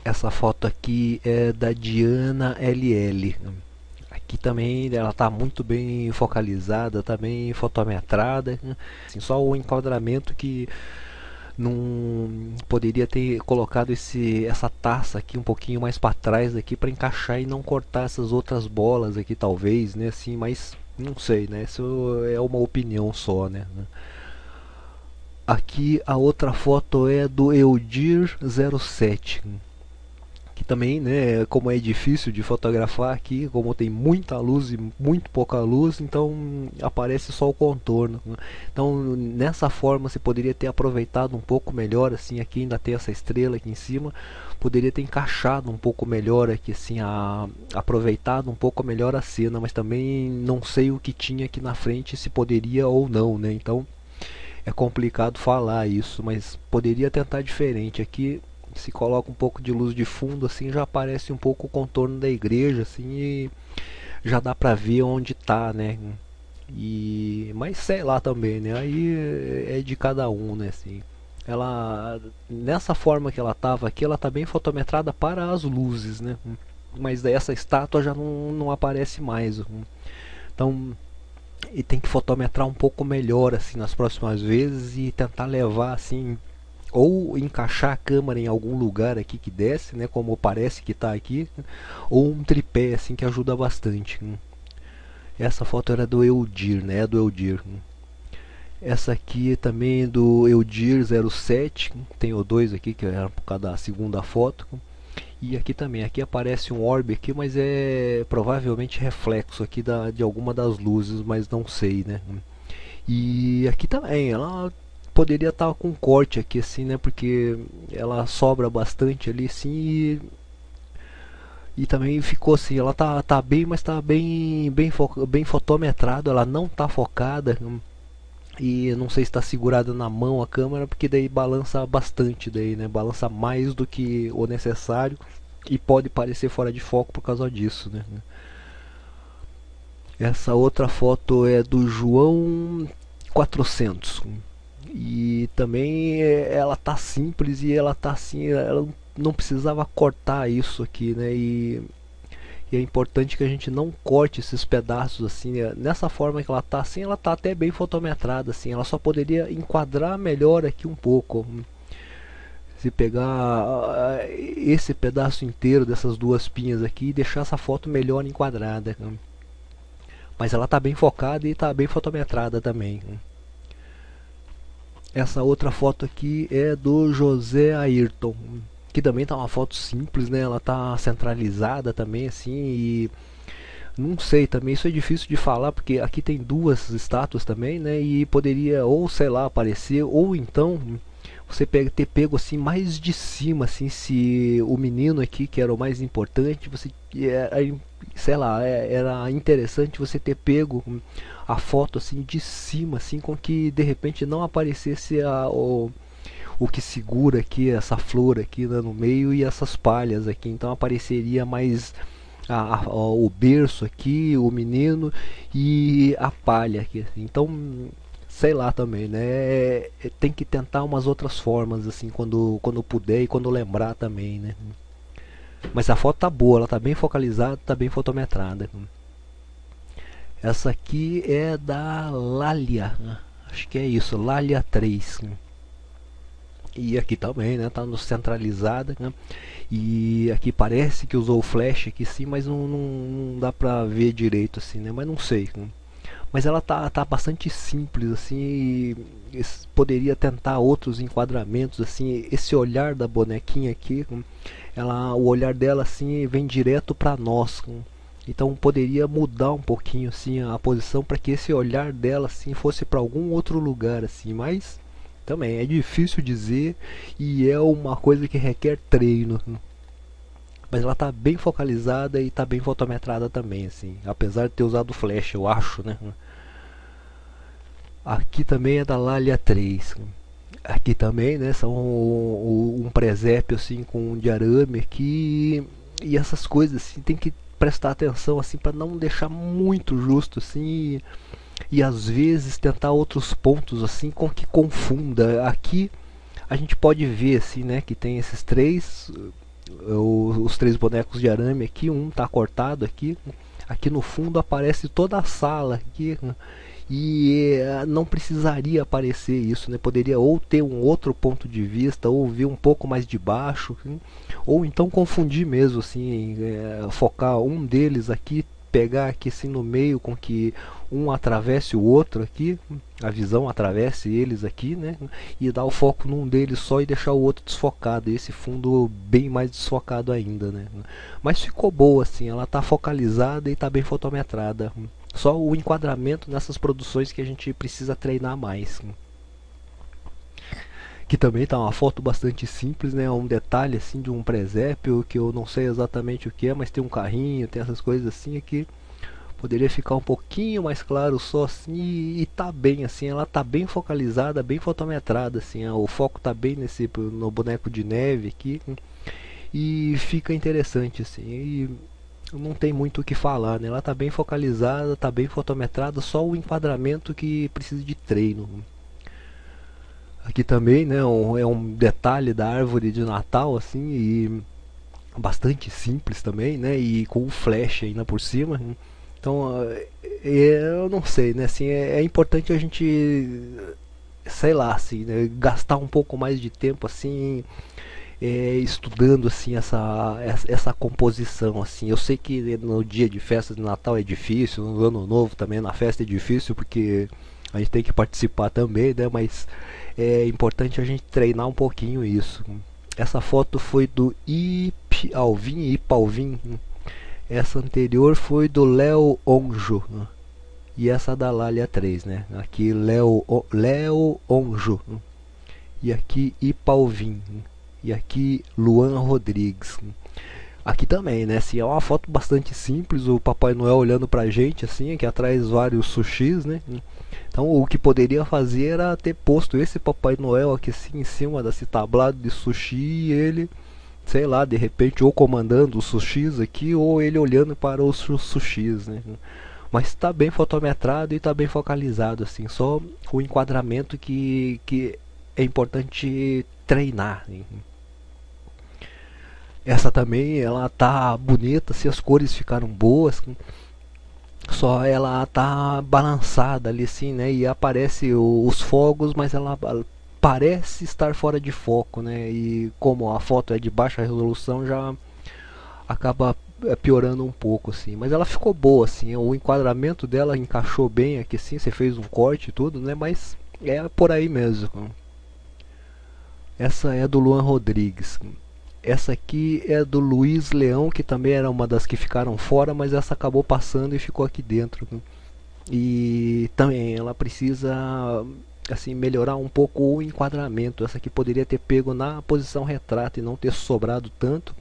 Essa foto aqui é da Diana LL. Aqui também ela está muito bem focalizada, está bem fotometrada. Assim, só o enquadramento que não poderia ter colocado essa taça aqui um pouquinho mais para trás aqui para encaixar e não cortar essas outras bolas aqui talvez, né? Assim, mas não sei, né? Isso é uma opinião só, né? Aqui a outra foto é do Eudir07, que também, né, como é difícil de fotografar aqui, como tem muita luz e muito pouca luz, então aparece só o contorno, né? Então nessa forma você poderia ter aproveitado um pouco melhor, assim, aqui ainda tem essa estrela aqui em cima, poderia ter encaixado um pouco melhor aqui, assim, aproveitado um pouco melhor a cena, mas também não sei o que tinha aqui na frente, se poderia ou não, né? Então é complicado falar isso, mas poderia tentar diferente. Aqui se coloca um pouco de luz de fundo, assim já aparece um pouco o contorno da igreja, assim, e já dá pra ver onde tá, né? Mas sei lá também, né? Aí é de cada um, né? Assim, ela nessa forma que ela tava aqui, ela tá bem fotometrada para as luzes, né? Mas daí essa estátua já não aparece mais. Então e tem que fotometrar um pouco melhor assim nas próximas vezes e tentar levar assim ou encaixar a câmera em algum lugar aqui que desce, né, como parece que está aqui, ou um tripé assim que ajuda bastante. Essa foto era do Eudir, né, do Eudir. Essa aqui também é do Eudir07, tem o 2 aqui que era por causa da segunda foto. E aqui também, aqui aparece um orbe aqui, mas é provavelmente reflexo aqui de alguma das luzes, mas não sei, né? E aqui também, ela poderia estar com corte aqui assim, né? Porque ela sobra bastante ali assim e também ficou assim, ela tá bem, mas tá bem fotometrado, ela não tá focada. E não sei se está segurada na mão a câmera, porque daí balança bastante daí, né? Balança mais do que o necessário e pode parecer fora de foco por causa disso, né? Essa outra foto é do João 400 e também ela tá simples e ela tá assim, ela não precisava cortar isso aqui, né? E é importante que a gente não corte esses pedaços assim, né? Nessa forma que ela tá assim, ela tá até bem fotometrada assim, ela só poderia enquadrar melhor aqui um pouco. Se pegar esse pedaço inteiro dessas duas pinhas aqui e deixar essa foto melhor enquadrada. Mas ela tá bem focada e tá bem fotometrada também. Essa outra foto aqui é do José Ayrton, que também tá uma foto simples, né? Ela tá centralizada também assim e não sei também, isso é difícil de falar porque aqui tem duas estátuas também, né? E poderia ou sei lá aparecer ou então você ter pego assim mais de cima, assim, se o menino aqui que era o mais importante, você sei lá, era interessante você ter pego a foto assim de cima, assim, com que de repente não aparecesse o que segura aqui essa flor aqui, né, no meio e essas palhas aqui, então apareceria mais o berço aqui, o menino e a palha aqui. Então, sei lá também, né? Tem que tentar umas outras formas assim quando puder e quando lembrar também, né? Mas a foto tá boa, ela tá bem focalizada, tá bem fotometrada. Essa aqui é da Lália, acho que é isso, Lália 3. E aqui também, né? Tá no centralizada, né? E aqui parece que usou o flash aqui sim, mas não dá pra ver direito assim, né? Mas não sei. Mas ela tá bastante simples assim e poderia tentar outros enquadramentos assim, esse olhar da bonequinha aqui, o olhar dela assim vem direto para nós, então poderia mudar um pouquinho assim a posição para que esse olhar dela assim fosse para algum outro lugar assim, mas também é difícil dizer e é uma coisa que requer treino. Mas ela tá bem focalizada e tá bem fotometrada também, assim. Apesar de ter usado flash, eu acho, né? Aqui também é da Lália 3. Aqui também, né? São um presépio assim com de arame aqui e essas coisas assim tem que prestar atenção assim para não deixar muito justo assim e às vezes tentar outros pontos assim com que confunda. Aqui a gente pode ver assim, né, que tem esses três os três bonecos de arame aqui, um tá cortado aqui. Aqui no fundo aparece toda a sala aqui, e não precisaria aparecer isso, né? Poderia ou ter um outro ponto de vista, ou ver um pouco mais de baixo, ou então confundir mesmo, assim, focar um deles aqui, pegar aqui assim no meio, com que um atravesse o outro aqui, a visão atravesse eles aqui, né? E dar o foco num deles só e deixar o outro desfocado, esse fundo bem mais desfocado ainda, né? Mas ficou boa assim, ela tá focalizada e tá bem fotometrada. Só o enquadramento nessas produções que a gente precisa treinar mais. Que também tá uma foto bastante simples, né? Um detalhe assim de um presépio que eu não sei exatamente o que é, mas tem um carrinho, tem essas coisas assim aqui. Poderia ficar um pouquinho mais claro só assim, e tá bem assim, ela tá bem focalizada, bem fotometrada assim, o foco tá bem no boneco de neve aqui, e fica interessante assim. E não tem muito o que falar, né? Ela tá bem focalizada, tá bem fotometrada, só o enquadramento que precisa de treino. Aqui também, né, é um detalhe da árvore de Natal, assim, e bastante simples também, né, e com o flash ainda por cima. Então, eu não sei, né, assim, é importante a gente, sei lá, assim, né, gastar um pouco mais de tempo, assim, estudando assim essa composição assim. Eu sei que no dia de festa de Natal é difícil, no ano novo também na festa é difícil porque a gente tem que participar também, né? Mas é importante a gente treinar um pouquinho isso. Essa foto foi do Ipalvin. Essa anterior foi do Léo Onjo. E essa da Lália 3, né? Aqui Léo Onjo. E aqui Ipalvin. E aqui Luan Rodrigues. Aqui também, né? Assim, é uma foto bastante simples, o Papai Noel olhando pra gente, assim, aqui atrás vários sushis, né? Então o que poderia fazer era ter posto esse Papai Noel aqui assim em cima desse tablado de sushi, e ele, sei lá, de repente ou comandando os sushis aqui, ou ele olhando para os sushis, né? Mas está bem fotometrado e está bem focalizado, assim, só o enquadramento que é importante treinar, né? Essa também, ela tá bonita, se as cores ficaram boas, só ela tá balançada ali assim, né? E aparece os fogos, mas ela parece estar fora de foco, né? E como a foto é de baixa resolução, já acaba piorando um pouco assim. Mas ela ficou boa assim, o enquadramento dela encaixou bem aqui assim, você fez um corte e tudo, né? Mas é por aí mesmo. Essa é do Luan Rodrigues. Essa aqui é do Luiz Leão, que também era uma das que ficaram fora, mas essa acabou passando e ficou aqui dentro. E também ela precisa assim melhorar um pouco o enquadramento. Essa aqui poderia ter pego na posição retrato e não ter sobrado tanto.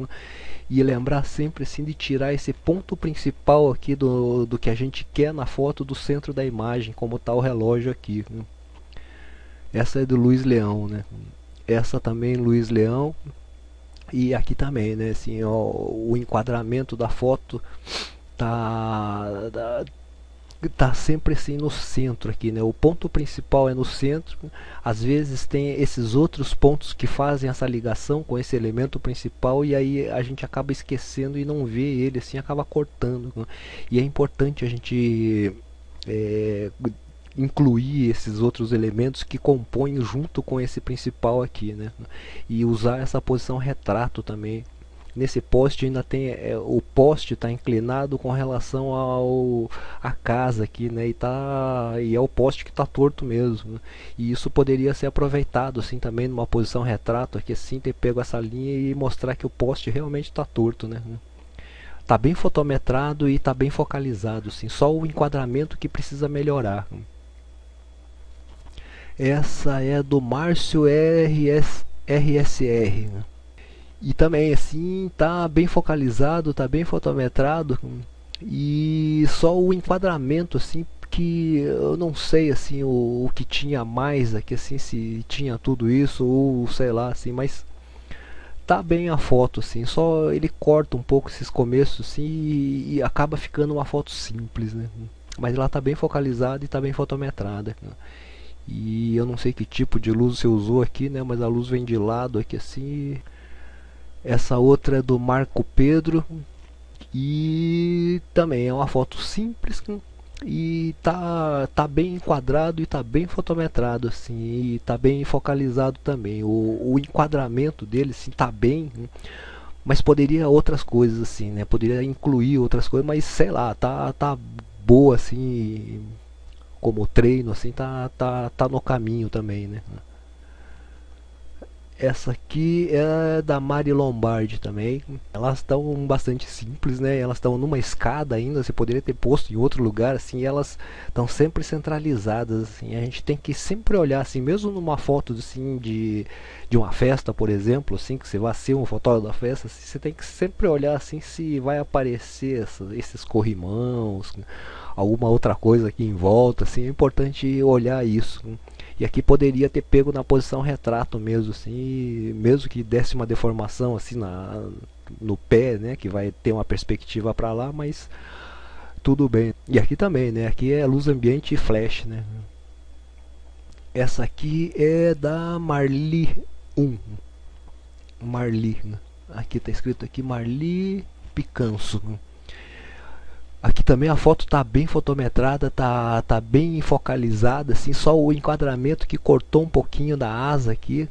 E lembrar sempre assim de tirar esse ponto principal aqui do que a gente quer na foto do centro da imagem, como está o relógio aqui. Essa é do Luiz Leão, né? Essa também Luiz Leão. E aqui também, né, assim, ó, o enquadramento da foto tá, tá tá sempre assim no centro aqui, né? O ponto principal é no centro. Às vezes tem esses outros pontos que fazem essa ligação com esse elemento principal, e aí a gente acaba esquecendo e não vê ele, assim, acaba cortando, né? E é importante a gente incluir esses outros elementos que compõem junto com esse principal aqui, né? E usar essa posição retrato também. Nesse poste ainda tem o poste está inclinado com relação ao a casa aqui, né? E é o poste que está torto mesmo, né? E isso poderia ser aproveitado assim também numa posição retrato aqui assim, ter pego essa linha e mostrar que o poste realmente está torto, né? Tá bem fotometrado e tá bem focalizado, assim, só o enquadramento que precisa melhorar. Essa é do Márcio RSR, né? E também assim tá bem focalizado, tá bem fotometrado, e só o enquadramento assim que eu não sei assim o que tinha mais aqui assim, se tinha tudo isso ou sei lá assim, mas tá bem a foto assim, só ele corta um pouco esses começos assim, e acaba ficando uma foto simples, né? Mas ela tá bem focalizada e tá bem fotometrada, né? E eu não sei que tipo de luz você usou aqui, né? Mas a luz vem de lado aqui assim. Essa outra é do Marco Pedro e também é uma foto simples e tá bem enquadrado e tá bem fotometrado assim, e tá bem focalizado também. O enquadramento dele assim tá bem, mas poderia outras coisas assim, né? Poderia incluir outras coisas, mas sei lá, tá boa assim, como treino assim, tá no caminho também, né? Essa aqui é da Mari Lombardi também. Elas estão bastante simples, né? Elas estão numa escada ainda. Você poderia ter posto em outro lugar, assim. Elas estão sempre centralizadas, assim. A gente tem que sempre olhar, assim, mesmo numa foto, assim, de uma festa, por exemplo, assim, que você vai ser um fotógrafo da festa, assim, você tem que sempre olhar, assim, se vai aparecer esses corrimãos, alguma outra coisa aqui em volta, assim. É importante olhar isso. E aqui poderia ter pego na posição retrato mesmo, assim, mesmo que desse uma deformação assim no pé, né, que vai ter uma perspectiva para lá, mas tudo bem. E aqui também, né, aqui é luz ambiente e flash, né. Essa aqui é da Marli 1. Marli, né? Aqui tá escrito aqui Marli Picanso. Aqui também a foto tá bem fotometrada, tá bem focalizada, assim, só o enquadramento que cortou um pouquinho da asa aqui.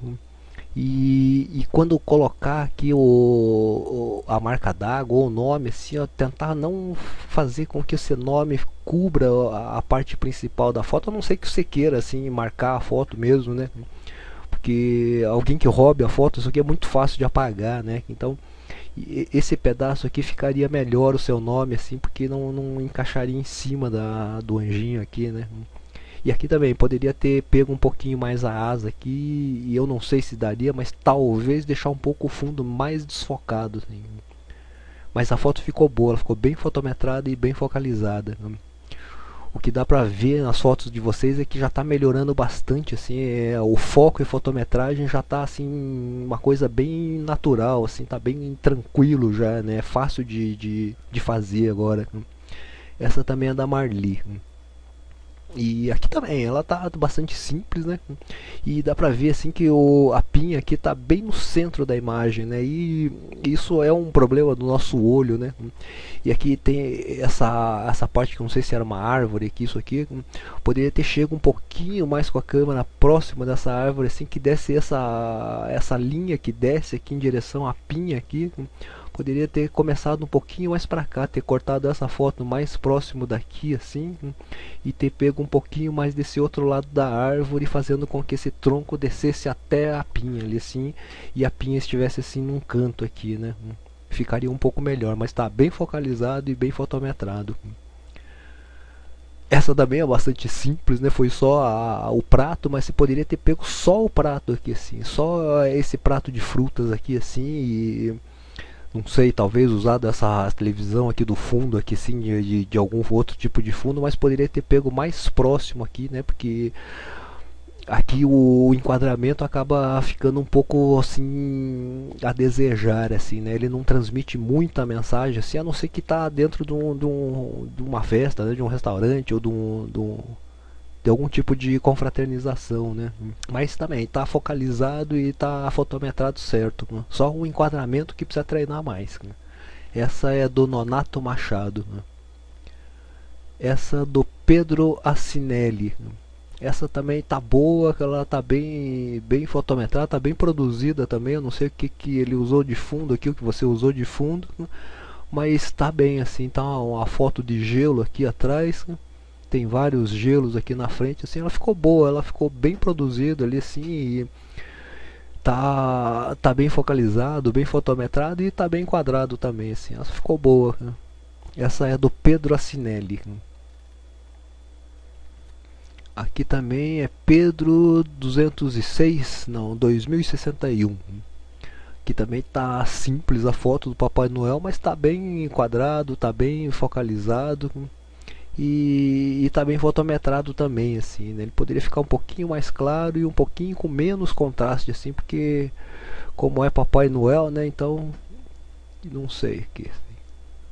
E quando colocar aqui a marca d'água ou o nome, assim, ó, tentar não fazer com que esse nome cubra a parte principal da foto, a não ser que você queira assim marcar a foto mesmo, né? Porque alguém que roube a foto, isso aqui é muito fácil de apagar, né? Então esse pedaço aqui ficaria melhor o seu nome assim, porque não encaixaria em cima do anjinho aqui, né? E aqui também poderia ter pego um pouquinho mais a asa aqui, e eu não sei se daria, mas talvez deixar um pouco o fundo mais desfocado, assim. Mas a foto ficou boa, ela ficou bem fotometrada e bem focalizada. O que dá pra ver nas fotos de vocês é que já tá melhorando bastante, assim, o foco e fotometragem já tá assim uma coisa bem natural, assim, tá bem tranquilo já, né? É fácil de fazer agora. Essa também é da Marli. E aqui também, ela tá bastante simples, né? E dá pra ver assim que a pinha aqui tá bem no centro da imagem, né? E isso é um problema do nosso olho, né? E aqui tem essa parte que eu não sei se era uma árvore aqui, isso aqui. Poderia ter chegado um pouquinho mais com a câmera próxima dessa árvore, assim, que desse essa linha que desce aqui em direção à pinha aqui. Poderia ter começado um pouquinho mais para cá, ter cortado essa foto mais próximo daqui assim, e ter pego um pouquinho mais desse outro lado da árvore, fazendo com que esse tronco descesse até a pinha ali assim, e a pinha estivesse assim num canto aqui, né? Ficaria um pouco melhor, mas está bem focalizado e bem fotometrado. Essa também é bastante simples, né? Foi só o prato, mas você poderia ter pego só o prato aqui assim, só esse prato de frutas aqui assim, e não sei, talvez usado essa televisão aqui do fundo aqui sim, de algum outro tipo de fundo, mas poderia ter pego mais próximo aqui, né? Porque aqui o enquadramento acaba ficando um pouco assim a desejar, assim, né? Ele não transmite muita mensagem, assim, a não ser que está dentro de uma festa, né? De um restaurante ou de algum tipo de confraternização, né? Mas também está focalizado e está fotometrado certo, né? Só o enquadramento que precisa treinar mais, né? Essa é do Nonato Machado, né? Essa do Pedro Assinelli, né? Essa também tá boa, ela tá bem fotometrada, tá bem produzida também. Eu não sei o que ele usou de fundo aqui, o que você usou de fundo, né? Mas tá bem assim, tá uma foto de gelo aqui atrás, né? Tem vários gelos aqui na frente, assim, ela ficou boa, ela ficou bem produzida ali, assim, e tá bem focalizado, bem fotometrado e tá bem enquadrado também, assim, ela ficou boa, né? Essa é do Pedro Assinelli. Aqui também é Pedro 206, não, 2061. Aqui também tá simples a foto do Papai Noel, mas tá bem enquadrado, tá bem focalizado. E tá bem fotometrado também, assim, né? Ele poderia ficar um pouquinho mais claro e um pouquinho com menos contraste, assim, porque como é Papai Noel, né? Então, não sei que.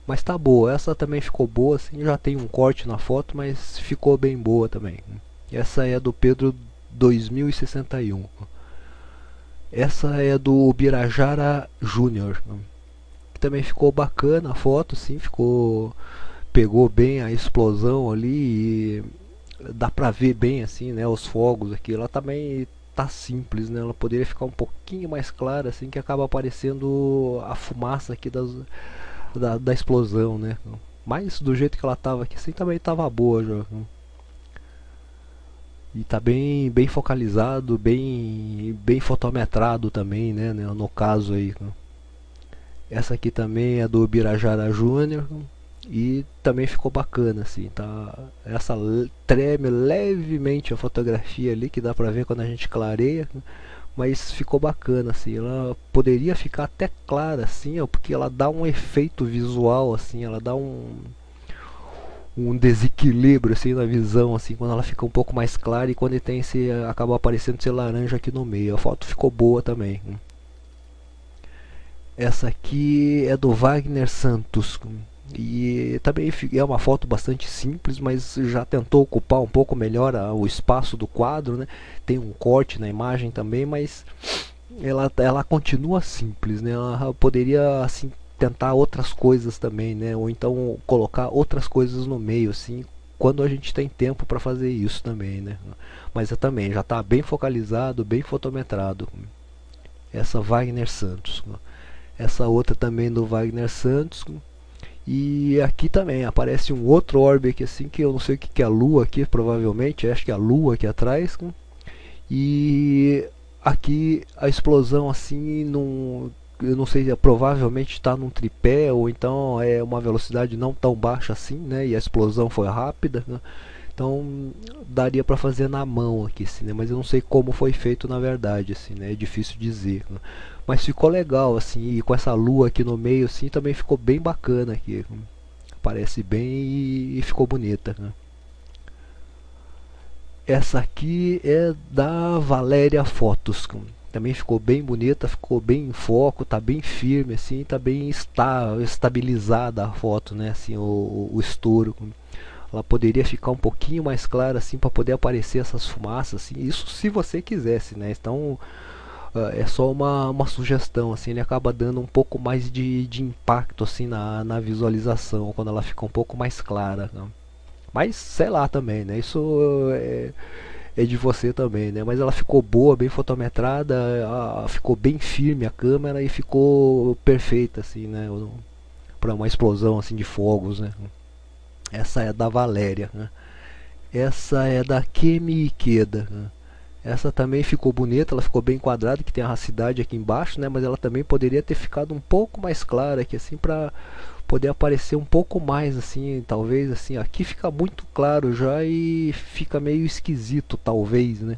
Mas tá boa, essa também ficou boa, assim, já tem um corte na foto, mas ficou bem boa também. Essa é do Pedro 2061. Essa é do Ubirajara Júnior, que também ficou bacana a foto, sim, ficou, pegou bem a explosão ali e dá pra ver bem assim, né, os fogos aqui. Ela também tá simples, né? Ela poderia ficar um pouquinho mais clara assim, que acaba aparecendo a fumaça aqui da explosão, né? Mas do jeito que ela tava aqui, assim também tava boa já. E tá bem focalizado, bem fotometrado também, né? No caso aí. Essa aqui também é do Birajara Júnior e também ficou bacana assim, tá? Essa treme levemente a fotografia ali que dá pra ver quando a gente clareia, mas ficou bacana assim. Ela poderia ficar até clara assim, ó, porque ela dá um efeito visual assim, ela dá um desequilíbrio assim na visão assim quando ela fica um pouco mais clara e quando tem esse acaba aparecendo esse laranja aqui no meio. A foto ficou boa também. Essa aqui é do Wagner Santos e também é uma foto bastante simples, mas já tentou ocupar um pouco melhor o espaço do quadro, né? Tem um corte na imagem também, mas ela continua simples, né? Ela poderia assim tentar outras coisas também, né? Ou então colocar outras coisas no meio, assim, quando a gente tem tempo para fazer isso também, né? Mas também já está bem focalizado, bem fotometrado. Essa Wagner Santos. Essa outra também do Wagner Santos. E aqui também aparece um outro orbe aqui assim, que eu não sei o que é a lua aqui, provavelmente, acho que é a lua aqui atrás. E aqui a explosão assim não, eu não sei, provavelmente está num tripé ou então é uma velocidade não tão baixa assim, né? E a explosão foi rápida, né? Então daria para fazer na mão aqui, assim, né? Mas eu não sei como foi feito na verdade, assim, né? É difícil dizer, né? Mas ficou legal, assim, e com essa lua aqui no meio, assim, também ficou bem bacana aqui. Parece bem e ficou bonita, né? Essa aqui é da Valéria Fotos. Também ficou bem bonita, ficou bem em foco, tá bem firme, assim, tá bem estabilizada a foto, né? Assim, o estouro. Ela poderia ficar um pouquinho mais clara, assim, para poder aparecer essas fumaças, assim. Isso se você quisesse, né? Então é só uma sugestão, assim, ele acaba dando um pouco mais de impacto, assim, na visualização, quando ela fica um pouco mais clara, né? Mas sei lá também, né? Isso é de você também, né? Mas ela ficou boa, bem fotometrada, ficou bem firme a câmera e ficou perfeita, assim, né? Para uma explosão assim de fogos, né? Essa é da Valéria, né? Essa é da Kemi Ikeda, né? Essa também ficou bonita, ela ficou bem quadrada, que tem a cidade aqui embaixo, né? Mas ela também poderia ter ficado um pouco mais clara aqui, assim, para poder aparecer um pouco mais, assim, talvez, assim. Aqui fica muito claro já e fica meio esquisito, talvez, né?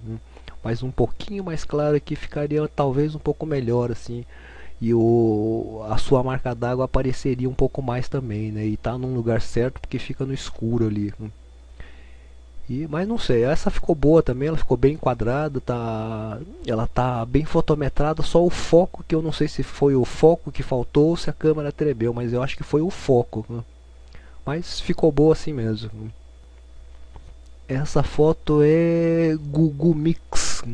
Mas um pouquinho mais claro aqui ficaria talvez um pouco melhor, assim. E a sua marca d'água apareceria um pouco mais também, né? E tá num lugar certo porque fica no escuro ali. Mas não sei, essa ficou boa também, ela ficou bem enquadrada, ela tá bem fotometrada, só o foco que eu não sei se foi o foco que faltou ou se a câmera tremeu, mas eu acho que foi o foco, né? Mas ficou boa assim mesmo. Essa foto é Google Mix.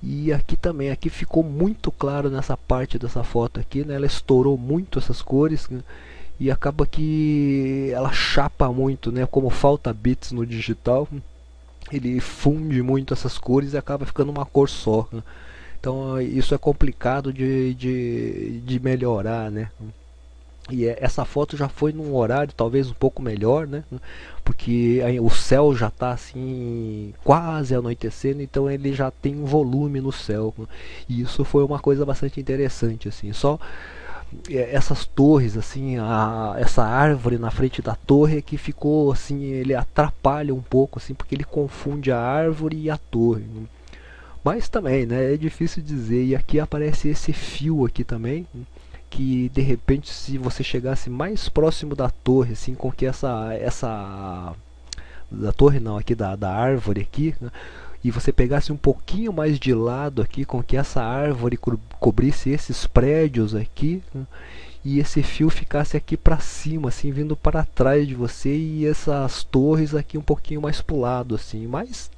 E aqui também, aqui ficou muito claro nessa parte dessa foto aqui, né? Ela estourou muito essas cores, né? E acaba que ela chapa muito, né? Como falta bits no digital, ele funde muito essas cores e acaba ficando uma cor só, né? Então isso é complicado de melhorar, né? E essa foto já foi num horário talvez um pouco melhor, né? Porque aí o céu já está assim quase anoitecendo, então ele já tem um volume no céu, né? E isso foi uma coisa bastante interessante, assim. Só essas torres, assim, essa árvore na frente da torre é que ficou assim, ele atrapalha um pouco, assim, porque ele confunde a árvore e a torre, né? Mas também, né, é difícil dizer. E aqui aparece esse fio aqui também, né, que de repente se você chegasse mais próximo da torre, assim, com que essa da torre não, aqui da árvore aqui, né, e você pegasse um pouquinho mais de lado aqui, com que essa árvore cobrisse esses prédios aqui, né, e esse fio ficasse aqui para cima, assim, vindo para trás de você, e essas torres aqui um pouquinho mais pro lado, assim. Mas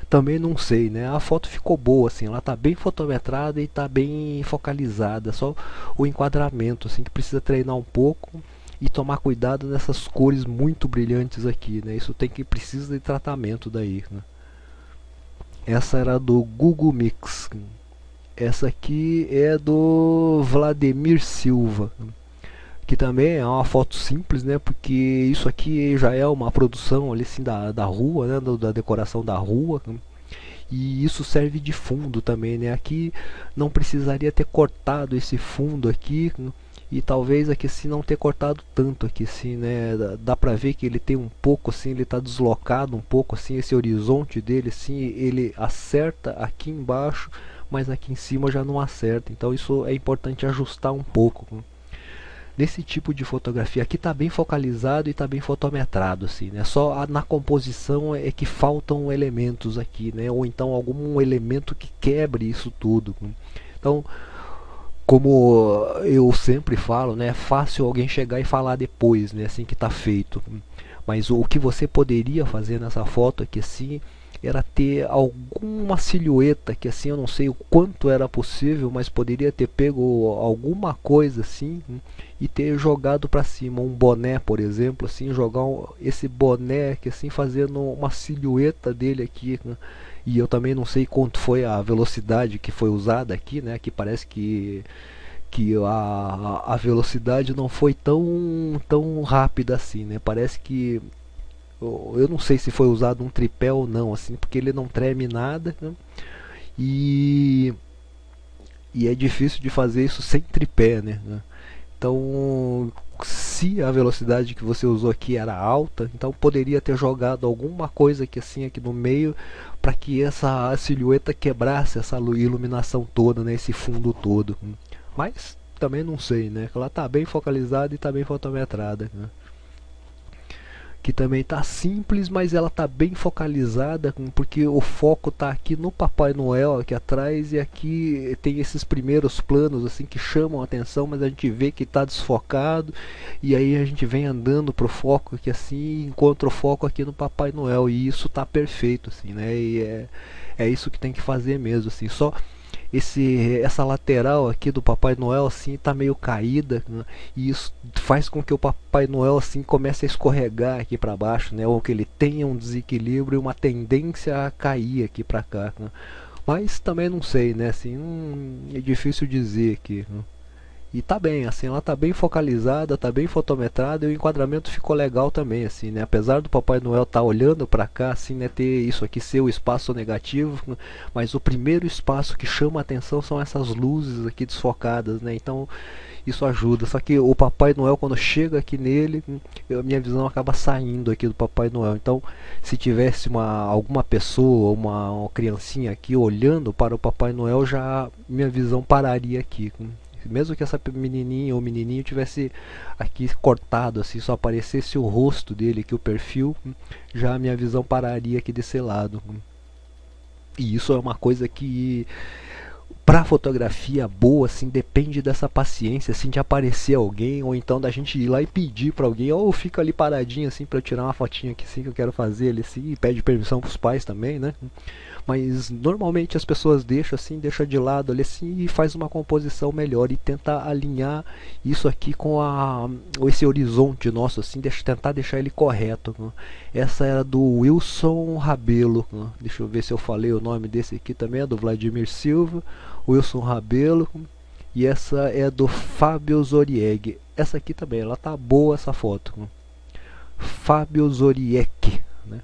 também não sei, né? A foto ficou boa, assim, ela tá bem fotometrada e tá bem focalizada, só o enquadramento, assim, que precisa treinar um pouco e tomar cuidado nessas cores muito brilhantes aqui, né? Isso precisa de tratamento daí, né? Essa era do Google Mix. Essa aqui é do Vladimir Silva, que também é uma foto simples, né? Porque isso aqui já é uma produção ali assim da rua, né? Da decoração da rua. E isso serve de fundo também, né? Aqui não precisaria ter cortado esse fundo aqui, e talvez aqui assim não ter cortado tanto aqui assim, né? Dá pra ver que ele tem um pouco assim, ele tá deslocado um pouco assim, esse horizonte dele assim, ele acerta aqui embaixo, mas aqui em cima já não acerta. Então isso é importante ajustar um pouco. Nesse tipo de fotografia aqui está bem focalizado e está bem fotometrado, assim, né? Só na composição é que faltam elementos aqui, né? Ou então algum elemento que quebre isso tudo. Então, como eu sempre falo, né? É fácil alguém chegar e falar depois, né? Assim que está feito. Mas o que você poderia fazer nessa foto aqui, assim, era ter alguma silhueta que assim eu não sei o quanto era possível, mas poderia ter pego alguma coisa assim e ter jogado para cima um boné, por exemplo, assim, jogar esse boné que assim fazendo uma silhueta dele aqui, né? E eu também não sei quanto foi a velocidade que foi usada aqui, né? Que parece que a velocidade não foi tão rápida assim, né? Parece que eu não sei se foi usado um tripé ou não, assim, porque ele não treme nada, né? E, e é difícil de fazer isso sem tripé, né? Então, se a velocidade que você usou aqui era alta, então poderia ter jogado alguma coisa aqui assim aqui no meio para que essa silhueta quebrasse essa iluminação toda, né? Esse fundo todo. Mas também não sei, né? Ela tá bem focalizada e tá bem fotometrada, né? Que também tá simples, mas ela tá bem focalizada, porque o foco tá aqui no Papai Noel aqui atrás, e aqui tem esses primeiros planos assim que chamam a atenção, mas a gente vê que tá desfocado, e aí a gente vem andando pro foco aqui assim, e encontra o foco aqui no Papai Noel, e isso tá perfeito assim, né? E é isso que tem que fazer mesmo assim, só essa lateral aqui do Papai Noel assim tá meio caída, né? E isso faz com que o Papai Noel assim comece a escorregar aqui para baixo, né? Ou que ele tenha um desequilíbrio e uma tendência a cair aqui para cá, né? Mas também não sei, né? Assim, é difícil dizer aqui, né? E tá bem, assim, ela tá bem focalizada, tá bem fotometrada, e o enquadramento ficou legal também, assim, né? Apesar do Papai Noel tá olhando para cá, assim, né, ter isso aqui ser o espaço negativo, mas o primeiro espaço que chama a atenção são essas luzes aqui desfocadas, né? Então isso ajuda. Só que o Papai Noel, quando chega aqui nele, a minha visão acaba saindo aqui do Papai Noel. Então, se tivesse alguma pessoa, uma criancinha aqui olhando para o Papai Noel, já minha visão pararia aqui. Mesmo que essa menininha ou menininho tivesse aqui cortado, assim, só aparecesse o rosto dele aqui, o perfil, já a minha visão pararia aqui desse lado. E isso é uma coisa que pra fotografia boa, assim, depende dessa paciência, assim, de aparecer alguém, ou então da gente ir lá e pedir pra alguém, ou fica ali paradinho, assim, pra eu tirar uma fotinha aqui, assim, que eu quero fazer ali, assim, e pede permissão pros pais também, né? Mas normalmente as pessoas deixam assim, deixa de lado ali assim e faz uma composição melhor e tenta alinhar isso aqui com esse horizonte nosso assim, tentar deixar ele correto, né? Essa era do Wilson Rabelo, né? Deixa eu ver se eu falei o nome desse aqui também, é do Vladimir Silva, Wilson Rabelo, e essa é do Fábio Zorieg. Essa aqui também, ela tá boa essa foto, né? Fábio Zorieg, né?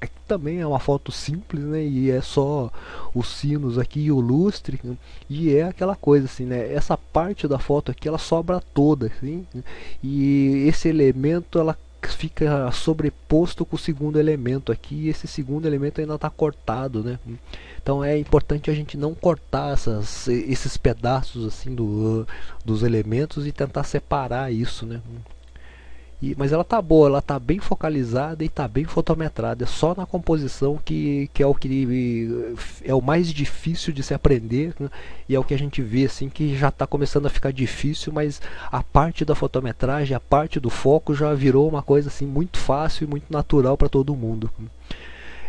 Aqui também é uma foto simples, né? E é só os sinos aqui e o lustre, né? E é aquela coisa assim, né? Essa parte da foto aqui ela sobra toda, assim, né? E esse elemento ela fica sobreposto com o segundo elemento aqui, e esse segundo elemento ainda está cortado, né? Então é importante a gente não cortar esses pedaços assim dos elementos e tentar separar isso, né? Mas ela tá boa, ela tá bem focalizada e tá bem fotometrada. É só na composição que é o que é o mais difícil de se aprender, né? E é o que a gente vê assim que já está começando a ficar difícil, mas a parte da fotometragem, a parte do foco já virou uma coisa assim muito fácil e muito natural para todo mundo.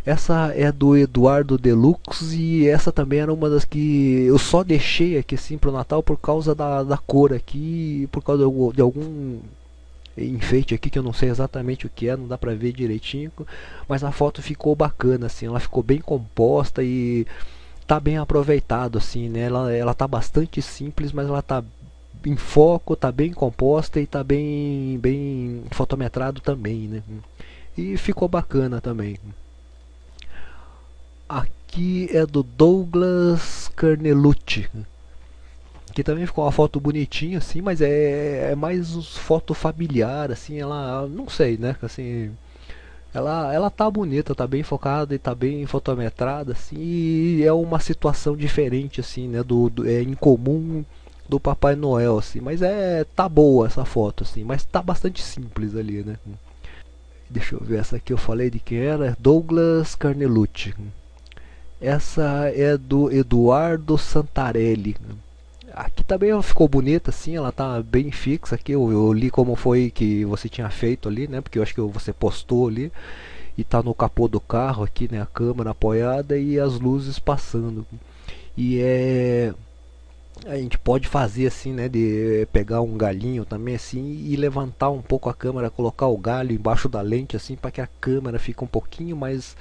Essa é do Eduardo Deluxe e essa também era uma das que eu só deixei aqui assim pro Natal por causa da cor aqui, por causa de algum enfeite aqui que eu não sei exatamente o que é, não dá pra ver direitinho, mas a foto ficou bacana assim, ela ficou bem composta e tá bem aproveitado assim, né? Ela tá bastante simples, mas ela tá em foco, tá bem composta e tá bem fotometrado também, né? E ficou bacana também. Aqui é do Douglas Carnelucci, que também ficou uma foto bonitinha assim, mas é mais uns foto familiar assim, ela não sei, né? Assim, ela tá bonita, tá bem focada e tá bem fotometrada assim, e é uma situação diferente assim, né, é incomum do Papai Noel assim, mas tá boa essa foto assim, mas tá bastante simples ali, né? Deixa eu ver, essa aqui eu falei de quem era, Douglas Carnelucci. Essa é do Eduardo Santarelli. Aqui também ficou bonita assim, ela tá bem fixa aqui. Eu li como foi que você tinha feito ali, né? Porque eu acho que você postou ali. E tá no capô do carro aqui, né? A câmera apoiada e as luzes passando. E a gente pode fazer assim, né? De pegar um galhinho também assim e levantar um pouco a câmera, colocar o galho embaixo da lente assim para que a câmera fique um pouquinho mais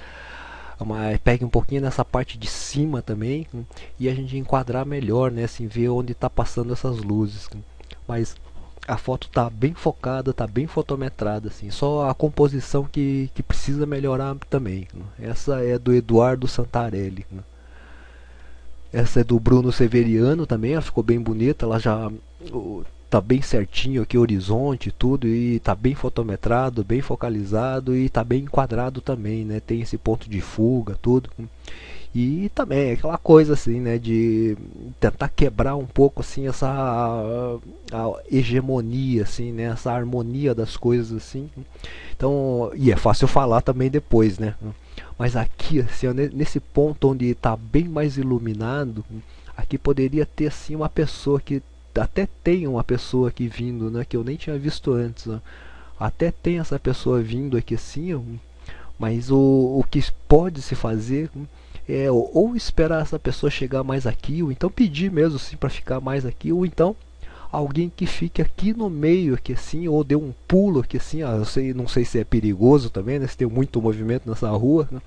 pegue um pouquinho nessa parte de cima também e a gente enquadrar melhor, né, assim, ver onde está passando essas luzes. Mas a foto tá bem focada, tá bem fotometrada, assim, só a composição que precisa melhorar também. Essa é do Eduardo Santarelli. Essa é do Bruno Severiano também, ela ficou bem bonita, ela já tá bem certinho aqui o horizonte e tudo, e tá bem fotometrado, bem focalizado e tá bem enquadrado também, né? Tem esse ponto de fuga, tudo. E também aquela coisa assim, né, de tentar quebrar um pouco assim essa a hegemonia assim, né, essa harmonia das coisas assim. Então, e é fácil falar também depois, né? Mas aqui assim, ó, nesse ponto onde está bem mais iluminado, aqui poderia ter assim uma pessoa que até tem uma pessoa aqui vindo, né, que eu nem tinha visto antes, ó. Até tem essa pessoa vindo aqui assim, ó, mas o que pode se fazer é ou esperar essa pessoa chegar mais aqui, ou então pedir mesmo assim para ficar mais aqui, ou então alguém que fique aqui no meio aqui assim, ou dê um pulo aqui assim, eu sei, não sei se é perigoso também, né, se tem muito movimento nessa rua, né,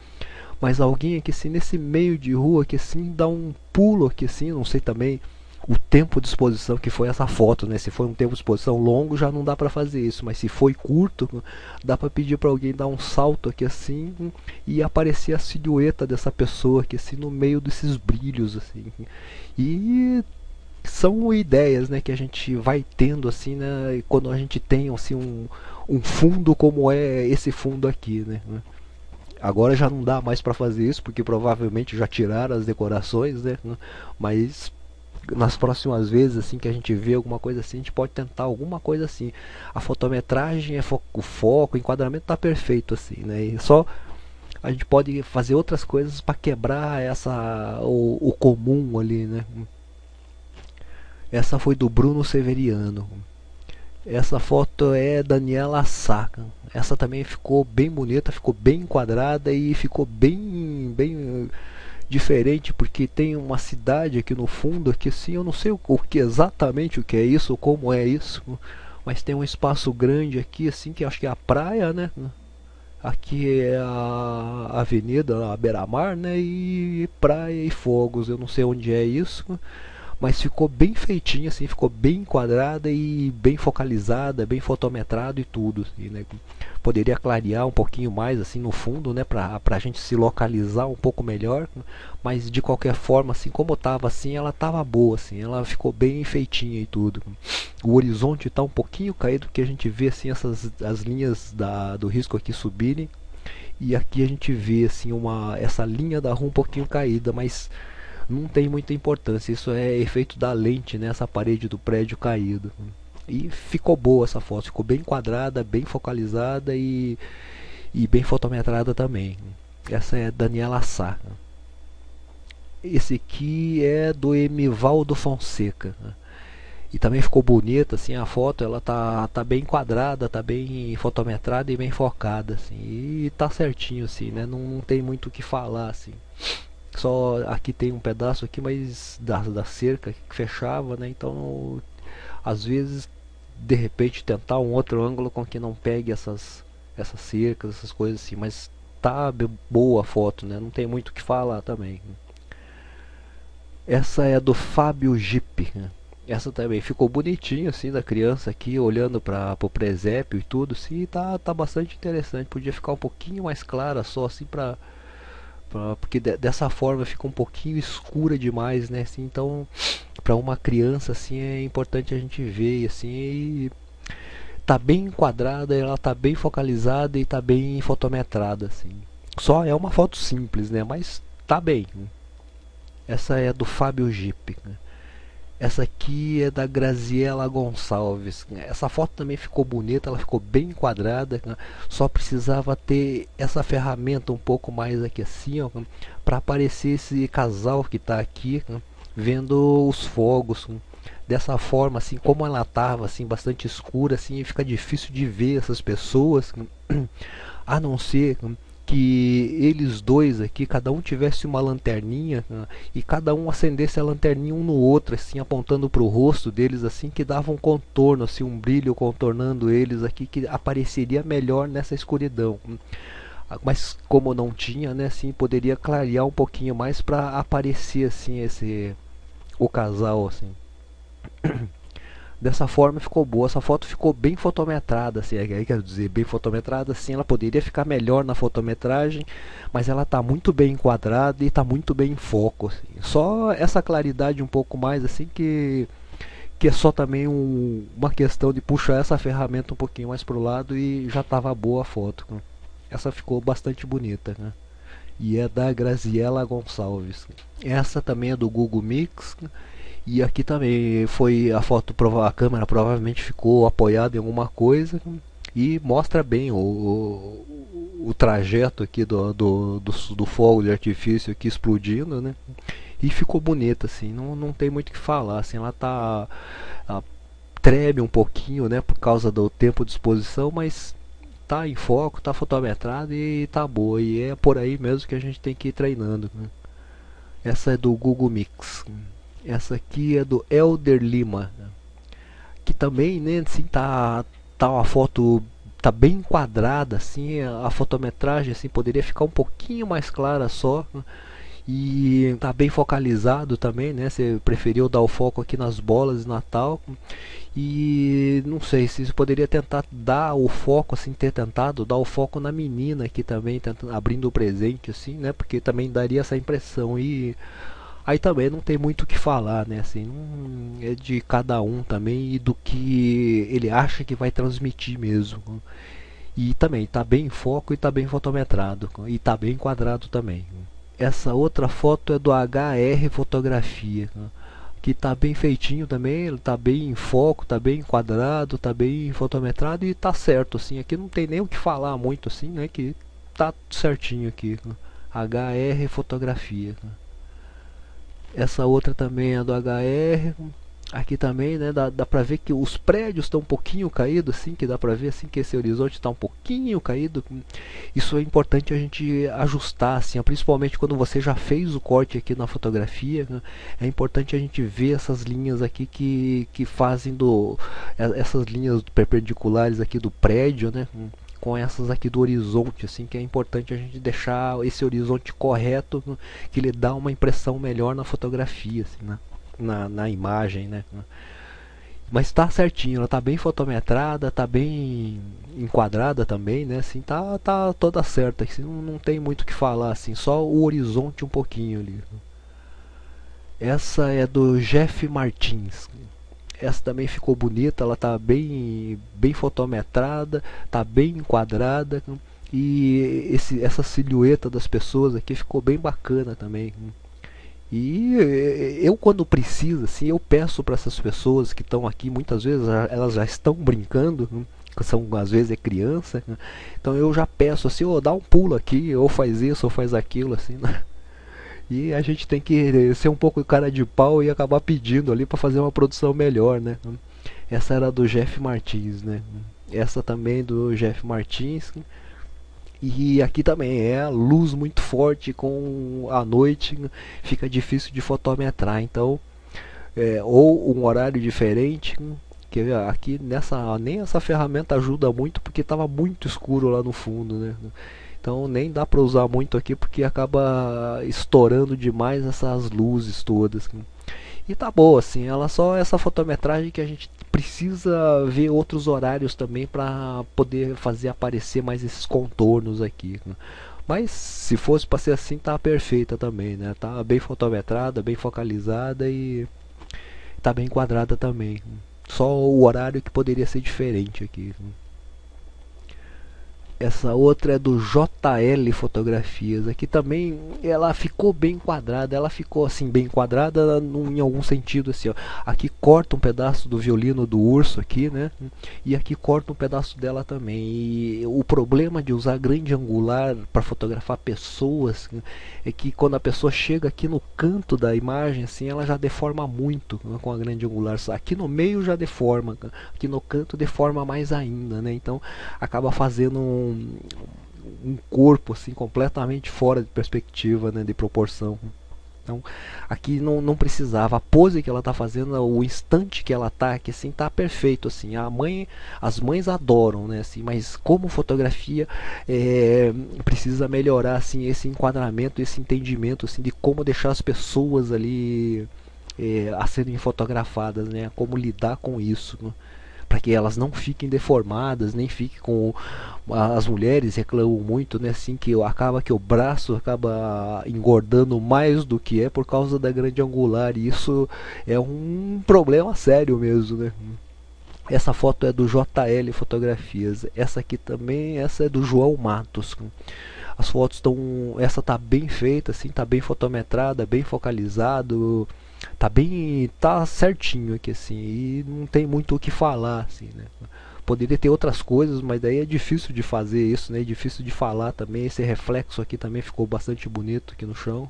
mas alguém aqui assim nesse meio de rua aqui assim dá um pulo aqui assim, não sei também o tempo de exposição que foi essa foto, né? Se foi um tempo de exposição longo já não dá para fazer isso, mas se foi curto, dá para pedir para alguém dar um salto aqui assim e aparecer a silhueta dessa pessoa aqui assim no meio desses brilhos assim. E são ideias, né, que a gente vai tendo assim, né, quando a gente tem assim um fundo como é esse fundo aqui, né? Agora já não dá mais para fazer isso porque provavelmente já tiraram as decorações, né? Mas nas próximas vezes assim que a gente vê alguma coisa assim, a gente pode tentar alguma coisa assim. A fotometragem é o foco, o enquadramento tá perfeito assim, né? E só a gente pode fazer outras coisas para quebrar o comum ali, né? Essa foi do Bruno Severiano. Essa foto é Daniela Saka. Essa também ficou bem bonita, ficou bem enquadrada e ficou bem diferente porque tem uma cidade aqui no fundo aqui assim, eu não sei o que exatamente o que é isso, como é isso, mas tem um espaço grande aqui assim que acho que é a praia, né? Aqui é a avenida, a beira-mar, né? E praia e fogos, eu não sei onde é isso, mas ficou bem feitinha assim, ficou bem enquadrada e bem focalizada, bem fotometrado e tudo assim, né? Poderia clarear um pouquinho mais assim no fundo, né, para a gente se localizar um pouco melhor, mas de qualquer forma assim, como tava assim, ela tava boa assim, ela ficou bem feitinha e tudo. O horizonte está um pouquinho caído porque a gente vê assim as linhas do risco aqui subirem e aqui a gente vê assim essa linha da rua um pouquinho caída, mas não tem muita importância, isso é efeito da lente, né, essa parede do prédio caído. E ficou boa essa foto, ficou bem quadrada, bem focalizada e bem fotometrada também. Essa é Daniela Sá. Esse aqui é do Emivaldo Fonseca. E também ficou bonita, assim, a foto, ela tá bem enquadrada, tá bem fotometrada e bem focada, assim. E tá certinho, assim, né? Não tem muito o que falar, assim. Só aqui tem um pedaço aqui, mas da cerca que fechava, né? Então, às vezes, de repente, tentar um outro ângulo com que não pegue essas cercas, essas coisas assim. Mas tá boa a foto, né? Não tem muito o que falar também. Essa é do Fábio Jeep, né? Essa também ficou bonitinho assim da criança aqui olhando para o presépio e tudo, sim, tá bastante interessante. Podia ficar um pouquinho mais clara só assim porque dessa forma fica um pouquinho escura demais, né? Assim, então para uma criança assim é importante a gente ver assim e tá bem enquadrada, ela tá bem focalizada e tá bem fotometrada assim. Só é uma foto simples, né? Mas tá bem. Essa é do Fábio Jeep, né? Essa aqui é da Graziela Gonçalves. Essa foto também ficou bonita, ela ficou bem enquadrada, né? Só precisava ter essa ferramenta um pouco mais aqui assim, ó, para aparecer esse casal que está aqui, né? Vendo os fogos. Né? Dessa forma, assim, como ela estava assim, bastante escura, assim, fica difícil de ver essas pessoas, né? A não ser que eles dois aqui, cada um tivesse uma lanterninha, né, e cada um acendesse a lanterninha um no outro, assim, apontando para o rosto deles, assim, que dava um contorno, assim, um brilho contornando eles aqui, que apareceria melhor nessa escuridão. Mas como não tinha, né, assim, poderia clarear um pouquinho mais para aparecer, assim, o casal, assim. Dessa forma ficou boa, essa foto ficou bem fotometrada, assim, quero dizer, bem fotometrada, assim, ela poderia ficar melhor na fotometragem, mas ela está muito bem enquadrada e está muito bem em foco, assim. Só essa claridade um pouco mais, assim, que é só também uma questão de puxar essa ferramenta um pouquinho mais pro lado e já estava boa a foto. Né? Essa ficou bastante bonita, né? E é da Graziela Gonçalves. Essa também é do Google Mix. E aqui também foi a foto, a câmera provavelmente ficou apoiada em alguma coisa e mostra bem o trajeto aqui do fogo de artifício aqui explodindo, né? E ficou bonita, assim, não tem muito o que falar, assim, ela treme um pouquinho, né, por causa do tempo de exposição, mas tá em foco, tá fotometrada e tá boa, e é por aí mesmo que a gente tem que ir treinando, né? Essa é do Google Mix. Essa aqui é do Elder Lima, né? Que também, né, assim, tá uma foto tá bem enquadrada, assim, a fotometragem assim poderia ficar um pouquinho mais clara só, né? E tá bem focalizado também, né? Você preferiu dar o foco aqui nas bolas de Natal. E não sei se você poderia tentar dar o foco, assim, ter tentado dar o foco na menina aqui também, tentando, abrindo o presente, assim, né? Porque também daria essa impressão. E aí também não tem muito o que falar, né? Assim, é de cada um também e do que ele acha que vai transmitir mesmo. E também tá bem em foco e tá bem fotometrado. E tá bem enquadrado também. Essa outra foto é do HR Fotografia, né? Que tá bem feitinho também, ele tá bem em foco, tá bem enquadrado, tá bem fotometrado e tá certo, assim. Aqui não tem nem o que falar muito, assim, né? Que tá certinho aqui. Né? HR Fotografia. Né? Essa outra também é do HR. Aqui também, né, dá pra ver que os prédios estão um pouquinho caídos, assim, que dá pra ver assim que esse horizonte está um pouquinho caído. Isso é importante a gente ajustar, assim, principalmente quando você já fez o corte aqui na fotografia, né, é importante a gente ver essas linhas aqui que fazem essas linhas perpendiculares aqui do prédio, né, com essas aqui do horizonte, assim, que é importante a gente deixar esse horizonte correto, né, que ele dá uma impressão melhor na fotografia, assim, né? Na imagem, né? Mas tá certinho, ela tá bem fotometrada, tá bem enquadrada também, né? Assim, tá toda certa, assim, não tem muito o que falar, assim, só o horizonte um pouquinho ali. Essa é do Jeff Martins. Essa também ficou bonita, ela tá bem fotometrada, tá bem enquadrada e essa silhueta das pessoas aqui ficou bem bacana também. E eu quando preciso, assim, eu peço para essas pessoas que estão aqui, muitas vezes elas já estão brincando, né? São, às vezes é criança, né? Então eu já peço assim, dá um pulo aqui, ou faz isso, ou faz aquilo, assim, né? E a gente tem que ser um pouco cara de pau e acabar pedindo ali para fazer uma produção melhor, né? Essa era do Jeff Martins, né? Essa também do Jeff Martins. E aqui também é luz muito forte com a noite, fica difícil de fotometrar. Então, ou um horário diferente, que aqui nessa nem essa ferramenta ajuda muito porque estava muito escuro lá no fundo, né? Então nem dá para usar muito aqui porque acaba estourando demais essas luzes todas. E tá boa assim, ela só essa fotometragem que a gente precisa ver outros horários também para poder fazer aparecer mais esses contornos aqui. Mas se fosse para ser assim, tá perfeita também, né? Tá bem fotometrada, bem focalizada e tá bem enquadrada também. Só o horário que poderia ser diferente aqui. Essa outra é do JL Fotografias. Aqui também ela ficou bem enquadrada. Ela ficou assim bem enquadrada em algum sentido assim, ó. Aqui corta um pedaço do violino do urso aqui, né? E aqui corta um pedaço dela também. E o problema de usar grande angular para fotografar pessoas é que quando a pessoa chega aqui no canto da imagem assim, ela já deforma muito, né, com a grande angular. Aqui no meio já deforma, aqui no canto deforma mais ainda, né? Então acaba fazendo um corpo assim completamente fora de perspectiva, né, de proporção. Então aqui não precisava, a pose que ela está fazendo, o instante que ela está aqui assim tá perfeito assim. As mães adoram, né, assim, mas como fotografia precisa melhorar assim esse enquadramento, esse entendimento assim de como deixar as pessoas ali a serem fotografadas, né, como lidar com isso, né? Para que elas não fiquem deformadas, nem fiquem com as mulheres reclamam muito, né, assim que acaba que o braço acaba engordando mais do que é por causa da grande angular, e isso é um problema sério mesmo, né? Essa foto é do JL Fotografias. Essa aqui também, essa é do João Matos. As fotos estão, essa tá bem feita assim, tá bem fotometrada, bem focalizado, tá certinho aqui assim, e não tem muito o que falar assim, né? Poderia ter outras coisas, mas daí é difícil de fazer isso, né? É difícil de falar também. Esse reflexo aqui também ficou bastante bonito aqui no chão.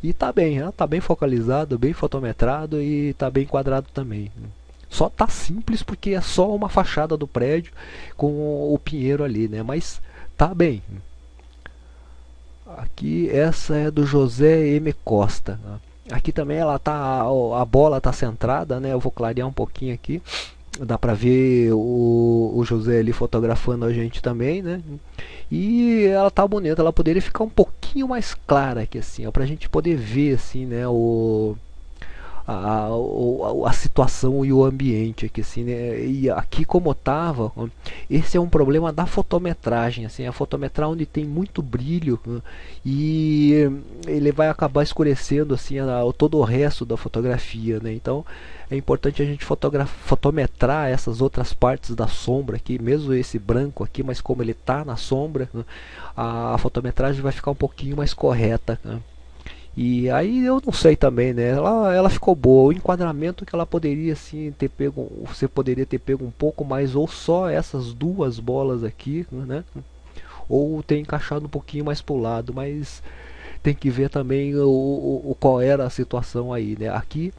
E tá bem, tá bem focalizado, bem fotometrado e tá bem enquadrado também. Só tá simples porque é só uma fachada do prédio com o pinheiro ali, né? Mas tá bem. Aqui essa é do José M. Costa. Aqui também ela tá, a bola tá centrada, né? Eu vou clarear um pouquinho aqui. Dá pra ver o José ali fotografando a gente também, né? E ela tá bonita, ela poderia ficar um pouquinho mais clara aqui assim, ó, pra gente poder ver assim, né, a situação e o ambiente aqui assim, né? E aqui como tava, esse é um problema da fotometragem assim, a fotometrar onde tem muito brilho, e ele vai acabar escurecendo assim todo o resto da fotografia, né? Então é importante a gente fotometrar essas outras partes da sombra aqui, mesmo esse branco aqui, mas como ele está na sombra, a fotometragem vai ficar um pouquinho mais correta, né? E aí eu não sei também, né? Ela ficou boa. O enquadramento que ela poderia assim ter pego, você poderia ter pego um pouco mais, ou só essas duas bolas aqui, né? Ou ter encaixado um pouquinho mais pro lado, mas tem que ver também qual era a situação aí, né? Aqui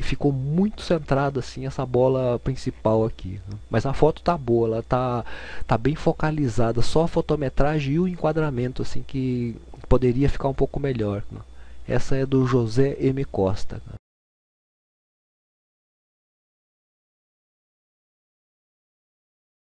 ficou muito centrada assim essa bola principal aqui, né? Mas a foto tá boa, ela tá bem focalizada, só a fotometragem e o enquadramento assim que poderia ficar um pouco melhor, né? Essa é do José M. Costa.